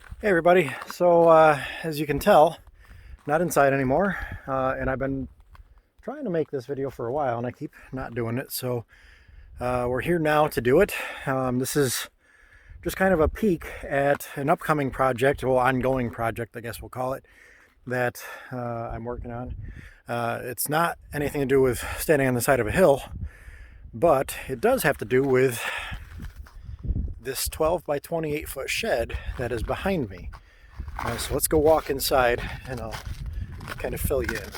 Hey everybody, so as you can tell, not inside anymore, and I've been trying to make this video for a while and I keep not doing it, so we're here now to do it. This is just kind of a peek at an upcoming project, well, ongoing project I guess we'll call it, that I'm working on. It's not anything to do with standing on the side of a hill, but it does have to do with this 12 by 28 foot shed that is behind me. So let's go walk inside and I'll kind of fill you in.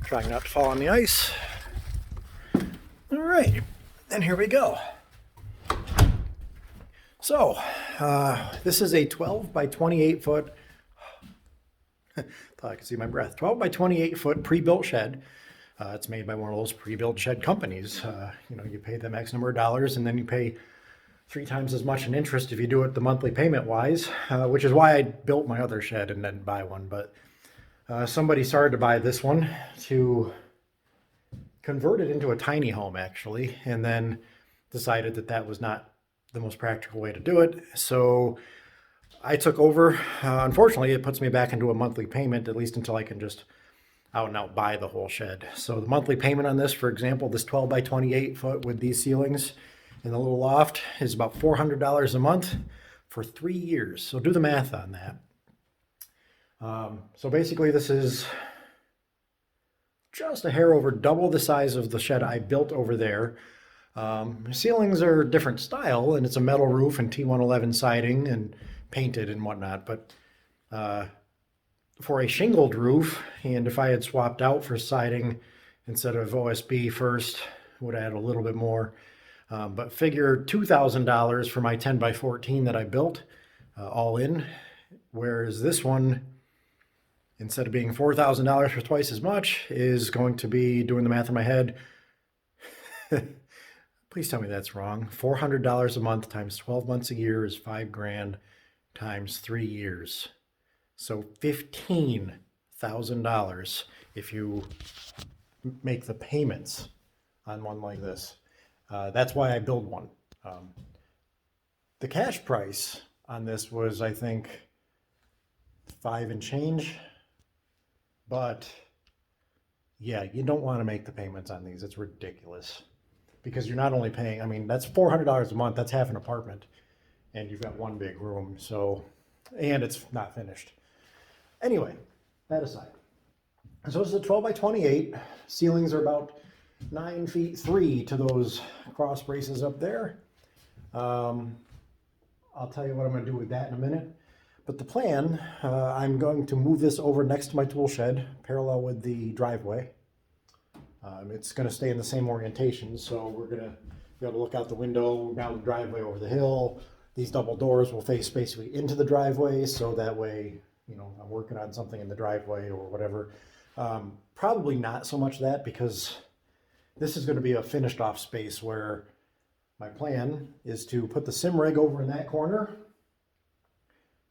Trying not to fall on the ice. All right, and here we go. So this is a 12 by 28 foot, thought I could see my breath, 12 by 28 foot pre-built shed. It's made by one of those pre-built shed companies. You pay them X number of dollars and then you pay 3 times as much in interest if you do it the monthly payment wise, which is why I built my other shed and then buy one. But somebody started to buy this one to convert it into a tiny home actually, and then decided that that was not the most practical way to do it. So I took over. Unfortunately, it puts me back into a monthly payment, at least until I can just out and out buy the whole shed. So the monthly payment on this, for example, this 12 by 28 foot with these ceilings in the little loft is about $400 a month for 3 years. So do the math on that. So basically this is just a hair over double the size of the shed I built over there. Ceilings are a different style and it's a metal roof and T111 siding and painted and whatnot. But for a shingled roof, and if I had swapped out for siding instead of OSB first, would add a little bit more. But figure $2,000 for my 10 by 14 that I built, all in. Whereas this one, instead of being $4,000 for twice as much, is going to be, doing the math in my head, please tell me that's wrong. $400 a month times 12 months a year is $5,000 times 3 years. So $15,000 if you make the payments on one like this. That's why I build one. The cash price on this was, I think, 5 and change. But yeah, you don't want to make the payments on these. It's ridiculous because you're not only paying, I mean, that's $400 a month. That's half an apartment and you've got one big room. So, and it's not finished. Anyway, that aside. So this is a 12 by 28. Ceilings are about 9 feet 3 to those cross braces up there. I'll tell you what I'm going to do with that in a minute. But the plan, I'm going to move this over next to my tool shed, parallel with the driveway. It's going to stay in the same orientation, so we're going to be able to look out the window down the driveway over the hill. These double doors will face basically into the driveway, so that way, I'm working on something in the driveway or whatever. Probably not so much that, because this is going to be a finished off space where my plan is to put the sim rig over in that corner,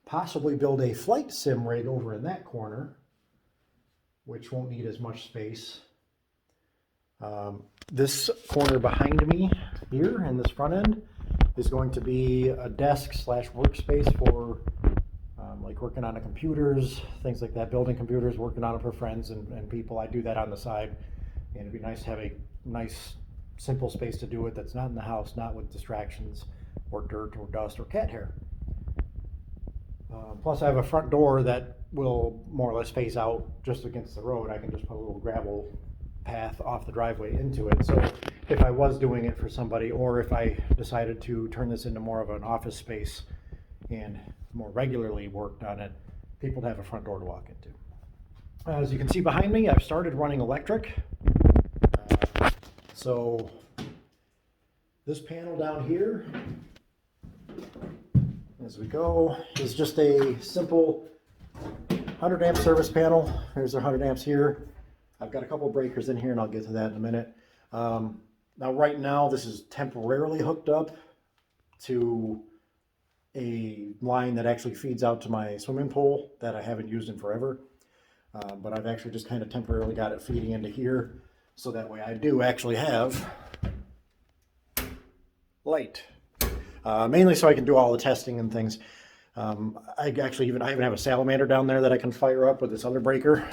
possibly build a flight sim rig over in that corner, which won't need as much space. This corner behind me here in this front end is going to be a desk slash workspace for like working on the computers, things like that, building computers, working on it for friends and people. I do that on the side, and it'd be nice to have a nice simple space to do it that's not in the house, not with distractions or dirt or dust or cat hair. Plus I have a front door that will more or less face out just against the road. I can just put a little gravel path off the driveway into it. So if I was doing it for somebody, or if I decided to turn this into more of an office space and more regularly worked on it, people would have a front door to walk into. As you can see behind me, I've started running electric. So this panel down here, as we go, is just a simple 100 amp service panel. There's 100 amps here. I've got a couple of breakers in here and I'll get to that in a minute. Now right now this is temporarily hooked up to a line that actually feeds out to my swimming pool that I haven't used in forever. But I've actually just kind of temporarily got it feeding into here, so that way I do actually have light. Mainly so I can do all the testing and things. I even have a salamander down there that I can fire up with this other breaker.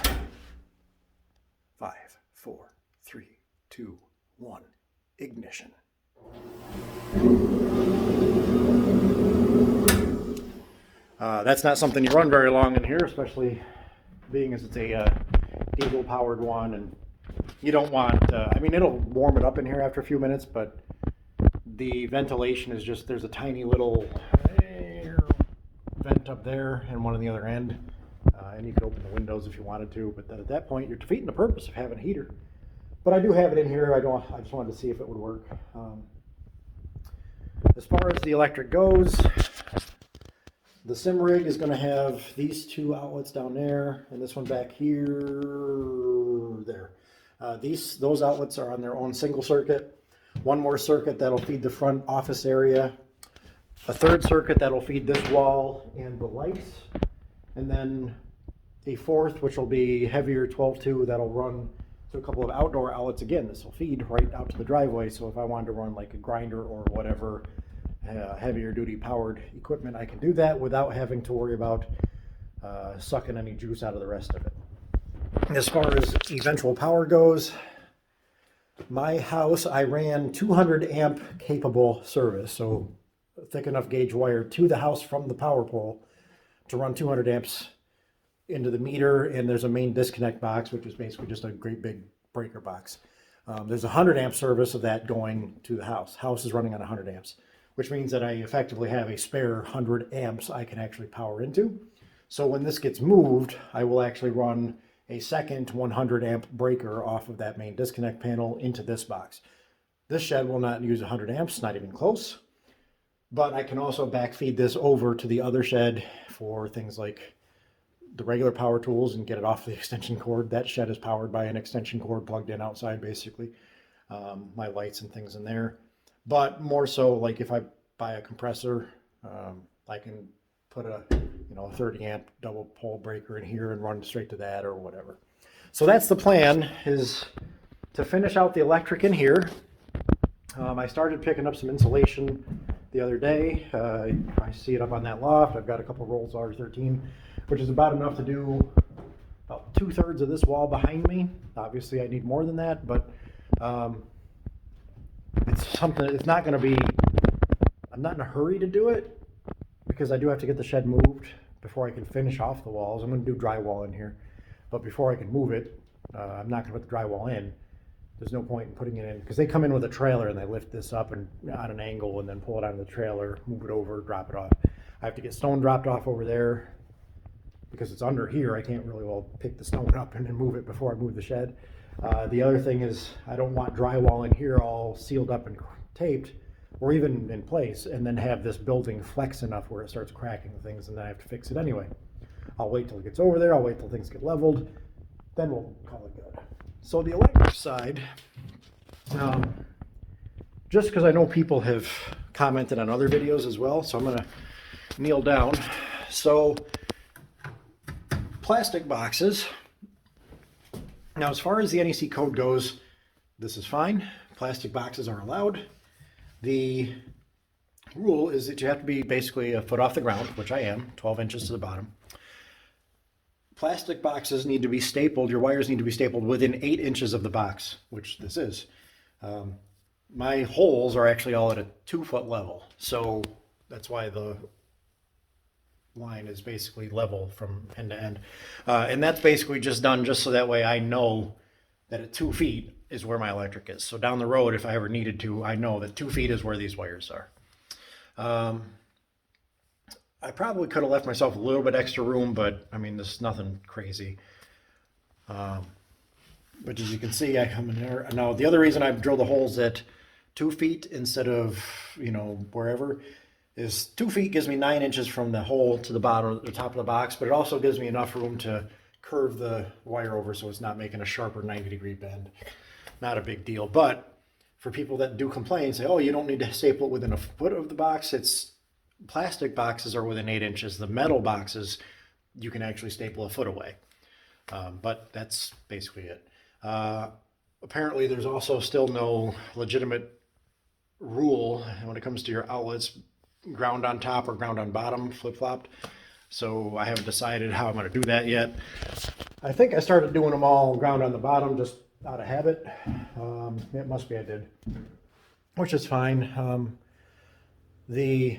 5, 4, 3, 2, 1, ignition. That's not something you run very long in here, especially being as it's a diesel powered one, and you don't want, I mean, it'll warm it up in here after a few minutes, but the ventilation is just, there's a tiny little vent up there and one on the other end, and you could open the windows if you wanted to, but then at that point you're defeating the purpose of having a heater. But I do have it in here. I just wanted to see if it would work. As far as the electric goes, the sim rig is going to have these two outlets down there and this one back here, there. Those outlets are on their own single circuit. One more circuit that'll feed the front office area. A third circuit that'll feed this wall and the lights. And then a fourth, which will be heavier 12-2, that'll run to a couple of outdoor outlets. Again, this will feed right out to the driveway. So if I wanted to run like a grinder or whatever, heavier duty powered equipment, I can do that without having to worry about sucking any juice out of the rest of it. As far as eventual power goes, my house, I ran 200 amp capable service, so thick enough gauge wire to the house from the power pole to run 200 amps into the meter, and there's a main disconnect box, which is basically just a great big breaker box. There's a 100 amp service of that going to the house. House is running on 100 amps, which means that I effectively have a spare 100 amps I can actually power into. So when this gets moved, I will actually run a second 100 amp breaker off of that main disconnect panel into this box. This shed will not use 100 amps, not even close, but I can also backfeed this over to the other shed for things like the regular power tools and get it off the extension cord. That shed is powered by an extension cord plugged in outside, basically. My lights and things in there. But more so, like if I buy a compressor, I can put a 30 amp double pole breaker in here and run straight to that or whatever. So that's the plan, is to finish out the electric in here. I started picking up some insulation the other day. I see it up on that loft. I've got a couple rolls of R13, which is about enough to do about 2/3 of this wall behind me. Obviously I need more than that, but it's not going to be, I'm not in a hurry to do it because I do have to get the shed moved before I can finish off the walls. I'm going to do drywall in here, but before I can move it, I'm not going to put the drywall in. There's no point in putting it in because they come in with a trailer and they lift this up and on an angle and then pull it out of the trailer, move it over, drop it off. I have to get stone dropped off over there because it's under here. I can't really well pick the stone up and then move it before I move the shed. The other thing is I don't want drywall in here all sealed up and taped or even in place and then have this building flex enough where it starts cracking things and then I have to fix it anyway. I'll wait till it gets over there. I'll wait till things get leveled. Then we'll call it good. So the electric side, just because I know people have commented on other videos as well, so I'm going to kneel down. So plastic boxes. Now, as far as the NEC code goes, this is fine. Plastic boxes are allowed. The rule is that you have to be basically a foot off the ground, which I am, 12 inches to the bottom. Plastic boxes need to be stapled, your wires need to be stapled within 8 inches of the box, which this is. My holes are actually all at a 2-foot level, so that's why the line is basically level from end to end. And that's basically just done just so that way I know that at 2 feet is where my electric is. So down the road, if I ever needed to, I know that 2 feet is where these wires are. I probably could have left myself a little bit extra room, but I mean, this is nothing crazy. But as you can see, I come in there. Now, the other reason I've drilled the holes at 2 feet instead of, wherever, is 2 feet gives me 9 inches from the hole to the bottom, the top of the box, but it also gives me enough room to curve the wire over so it's not making a sharper 90-degree bend. Not a big deal, but for people that do complain, say, oh, you don't need to staple it within a foot of the box, plastic boxes are within 8 inches. The metal boxes, you can actually staple a foot away. But that's basically it. Apparently, there's also still no legitimate rule when it comes to your outlets ground on top or ground on bottom flip-flopped. So I haven't decided how I'm going to do that yet. I think I started doing them all ground on the bottom just out of habit. It must be I did, which is fine. The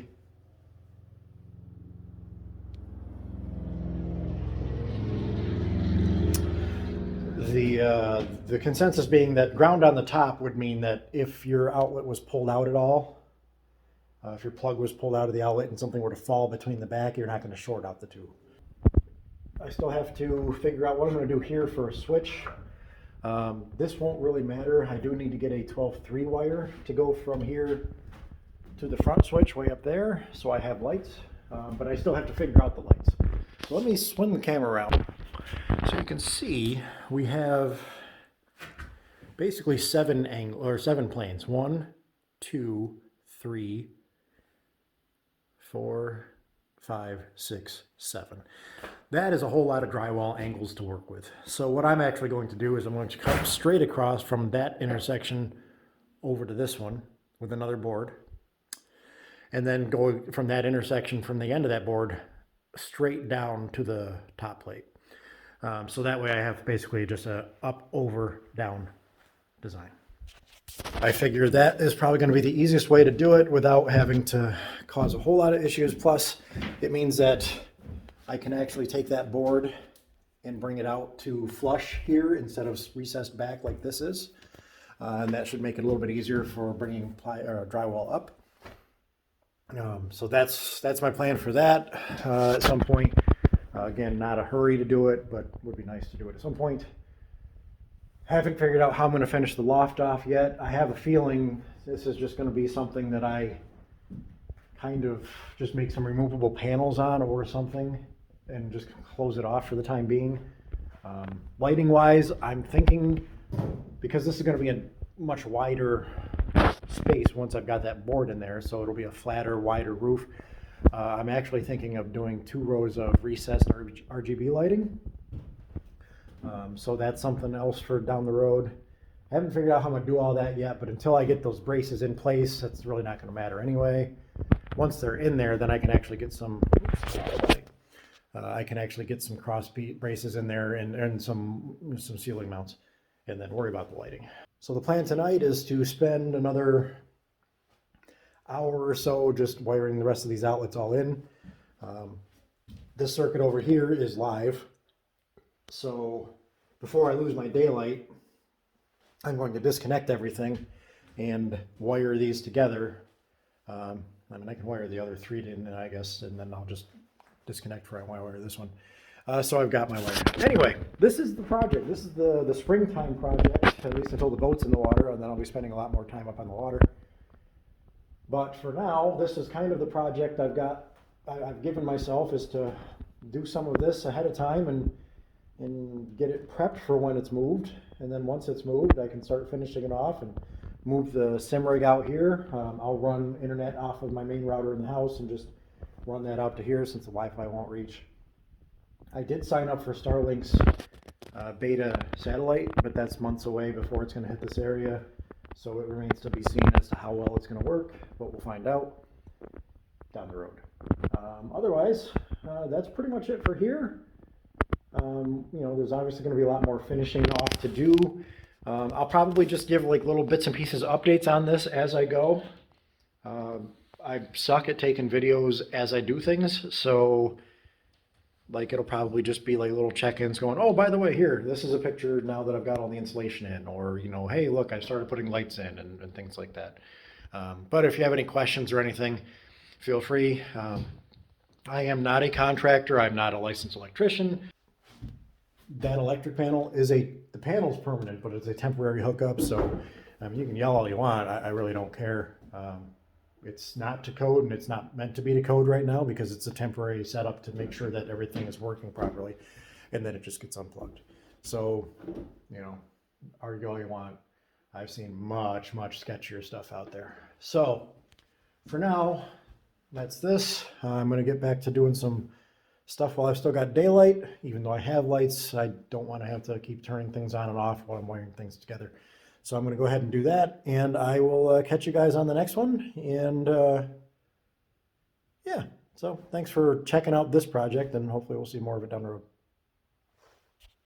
consensus being that ground on the top would mean that if your outlet was pulled out at all, if your plug was pulled out of the outlet and something were to fall between the back, you're not going to short out the two. I still have to figure out what I'm going to do here for a switch. This won't really matter. I do need to get a 12-3 wire to go from here to the front switch way up there, so I have lights, but I still have to figure out the lights. So let me swing the camera around. So you can see we have basically 7 planes. 1, 2, 3, 4, 5, 6, 7. That is a whole lot of drywall angles to work with. So what I'm actually going to do is I'm going to cut straight across from that intersection over to this one with another board, and then go from that intersection from the end of that board straight down to the top plate. So that way I have basically just a up, over, down design. I figure that is probably going to be the easiest way to do it without having to cause a whole lot of issues. Plus, it means that I can actually take that board and bring it out to flush here instead of recessed back like this is. And that should make it a little bit easier for bringing drywall up. So that's my plan for that at some point. Again, not a hurry to do it, but would be nice to do it at some point. Haven't figured out how I'm going to finish the loft off yet. I have a feeling this is just going to be something that I kind of just make some removable panels on or something and just close it off for the time being. Lighting wise, I'm thinking, because this is going to be a much wider space once I've got that board in there, so it'll be a flatter, wider roof. I'm actually thinking of doing 2 rows of recessed RGB lighting. So that's something else for down the road. I haven't figured out how I'm going to do all that yet, but until I get those braces in place, that's really not going to matter anyway. Once they're in there, then I can actually get some cross braces in there and some ceiling mounts, and then worry about the lighting. So the plan tonight is to spend another hour or so just wiring the rest of these outlets all in. This circuit over here is live, so before I lose my daylight, I'm going to disconnect everything and wire these together. I mean, I can wire the other 3 in, I guess, and then I'll just disconnect before I wire this one. So I've got my wire. Anyway, this is the project. This is the springtime project, at least until the boat's in the water, and then I'll be spending a lot more time up on the water. But for now, this is kind of the project I've given myself, is to do some of this ahead of time and get it prepped for when it's moved. And then once it's moved, I can start finishing it off and move the sim rig out here. I'll run internet off of my main router in the house and just run that out to here since the Wi-Fi won't reach. I did sign up for Starlink's beta satellite, but that's months away before it's going to hit this area. So it remains to be seen as to how well it's going to work, but we'll find out down the road. Otherwise, that's pretty much it for here. There's obviously going to be a lot more finishing off to do. I'll probably just give like little bits and pieces updates on this as I go. I suck at taking videos as I do things, so like it'll probably just be like little check-ins going, oh, by the way, here, this is a picture now that I've got all the insulation in, or, hey, look, I started putting lights in and things like that. But if you have any questions or anything, feel free. I am not a contractor. I'm not a licensed electrician. That electric panel the panel's permanent, but it's a temporary hookup. So you can yell all you want. I really don't care. It's not to code, and it's not meant to be to code right now because it's a temporary setup to make sure that everything is working properly, and then it just gets unplugged. So, argue all you want. I've seen much, much sketchier stuff out there. So, for now, that's this. I'm going to get back to doing some stuff while I've still got daylight. Even though I have lights, I don't want to have to keep turning things on and off while I'm wiring things together. So I'm going to go ahead and do that, and I will catch you guys on the next one, and Yeah, so thanks for checking out this project, and hopefully we'll see more of it down the road.